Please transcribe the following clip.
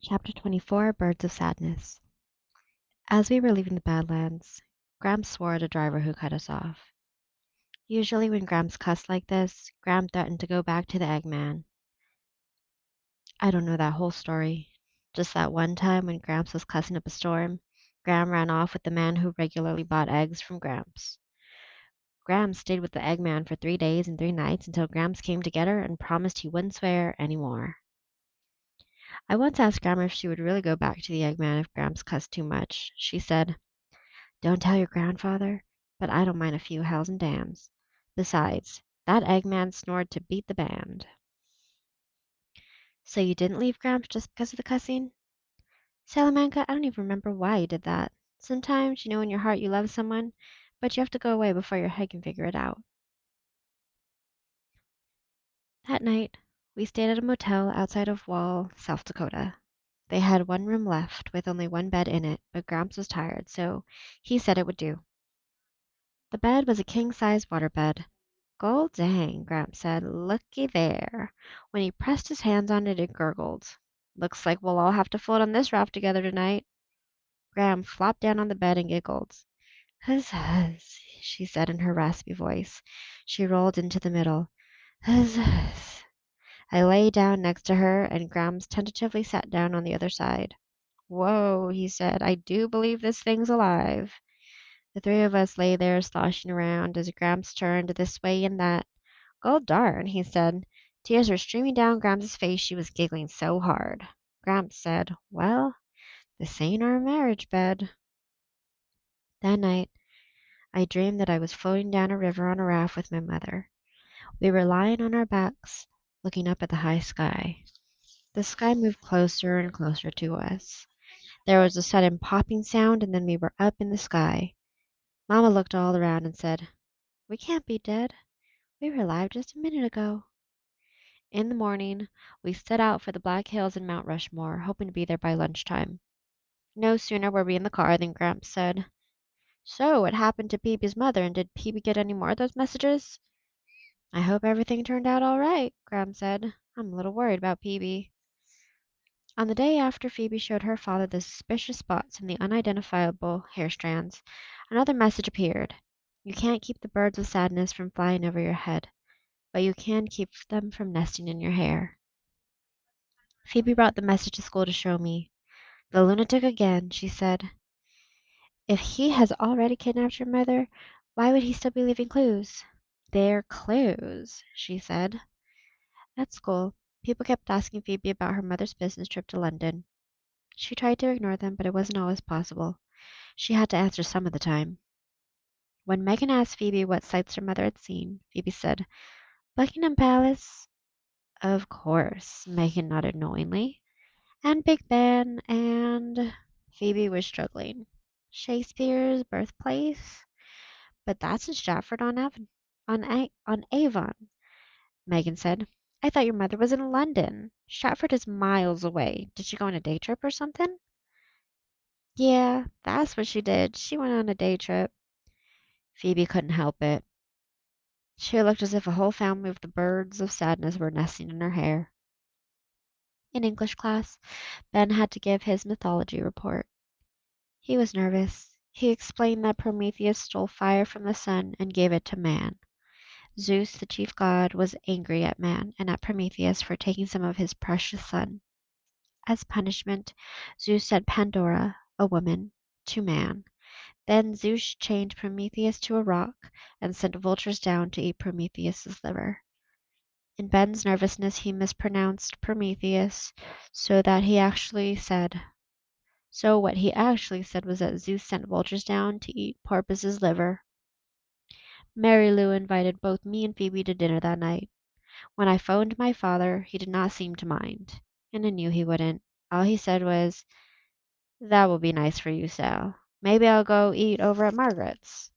Chapter 24 Birds of Sadness. As we were leaving the Badlands, Gramps swore at a driver who cut us off. Usually, when Gramps cussed like this, Gram threatened to go back to the Eggman. I don't know that whole story. Just that one time when Gramps was cussing up a storm, Gram ran off with the man who regularly bought eggs from Gramps. Gramps stayed with the Eggman for 3 days and 3 nights until Gramps came to get her and promised he wouldn't swear anymore. I once asked Grandma if she would really go back to the Eggman if Gramps cussed too much. She said, "Don't tell your grandfather, but I don't mind a few hells and damns. Besides, that Eggman snored to beat the band." So you didn't leave Gramps just because of the cussing? Salamanca, I don't even remember why you did that. Sometimes you know in your heart you love someone, but you have to go away before your head can figure it out. That night, we stayed at a motel outside of Wall, South Dakota. They had one room left with only one bed in it, but Gramps was tired, so he said it would do. The bed was a king-size waterbed. "Gol dang," Gramps said. "Looky there." When he pressed his hands on it, it gurgled. "Looks like we'll all have to float on this raft together tonight." Gram flopped down on the bed and giggled. "Huzz, huzz," she said in her raspy voice. She rolled into the middle. "Huzz, huzz." I lay down next to her, and Grams tentatively sat down on the other side. "Whoa," he said. "I do believe this thing's alive." The three of us lay there sloshing around as Gramps turned this way and that. "Gol darn," he said. Tears were streaming down Gramps' face. She was giggling so hard. Gramps said, "Well, this ain't our marriage bed." That night, I dreamed that I was floating down a river on a raft with my mother. We were lying on our backs, looking up at the high sky. The sky moved closer and closer to us. There was a sudden popping sound, and then we were up in the sky. Mama looked all around and said, "We can't be dead. We were alive just a minute ago." In the morning, we set out for the Black Hills and Mount Rushmore, hoping to be there by lunchtime. No sooner were we in the car than Gramps said, "So, what happened to Peebee's mother, and did Peebee get any more of those messages?" "I hope everything turned out all right," Gramps said. "I'm a little worried about Peebee." On the day after Phoebe showed her father the suspicious spots in the unidentifiable hair strands, another message appeared. "You can't keep the birds of sadness from flying over your head, but you can keep them from nesting in your hair." Phoebe brought the message to school to show me. "The lunatic again," she said. "If he has already kidnapped your mother, why would he still be leaving clues?" "They're clues," she said. At school, people kept asking Phoebe about her mother's business trip to London. She tried to ignore them, but it wasn't always possible. She had to answer some of the time. When Megan asked Phoebe what sights her mother had seen, Phoebe said, "Buckingham Palace." "Of course," Megan nodded knowingly. "And Big Ben, and—" Phoebe was struggling. "Shakespeare's birthplace?" "But that's in Stratford on Avon," Megan said. "I thought your mother was in London. Stratford is miles away. Did she go on a day trip or something?" "Yeah, that's what she did. She went on a day trip." Phoebe couldn't help it. She looked as if a whole family of the birds of sadness were nesting in her hair. In English class, Ben had to give his mythology report. He was nervous. He explained that Prometheus stole fire from the sun and gave it to man. Zeus, the chief god, was angry at man and at Prometheus for taking some of his precious sun. As punishment, Zeus sent Pandora, a woman, to man. Then Zeus chained Prometheus to a rock and sent vultures down to eat Prometheus's liver. In Ben's nervousness, he mispronounced Prometheus, so what he actually said was that Zeus sent vultures down to eat Porpoise's liver. Mary Lou invited both me and Phoebe to dinner that night. When I phoned my father, he did not seem to mind, and I knew he wouldn't. All he said was, "That will be nice for you, Sal. Maybe I'll go eat over at Margaret's."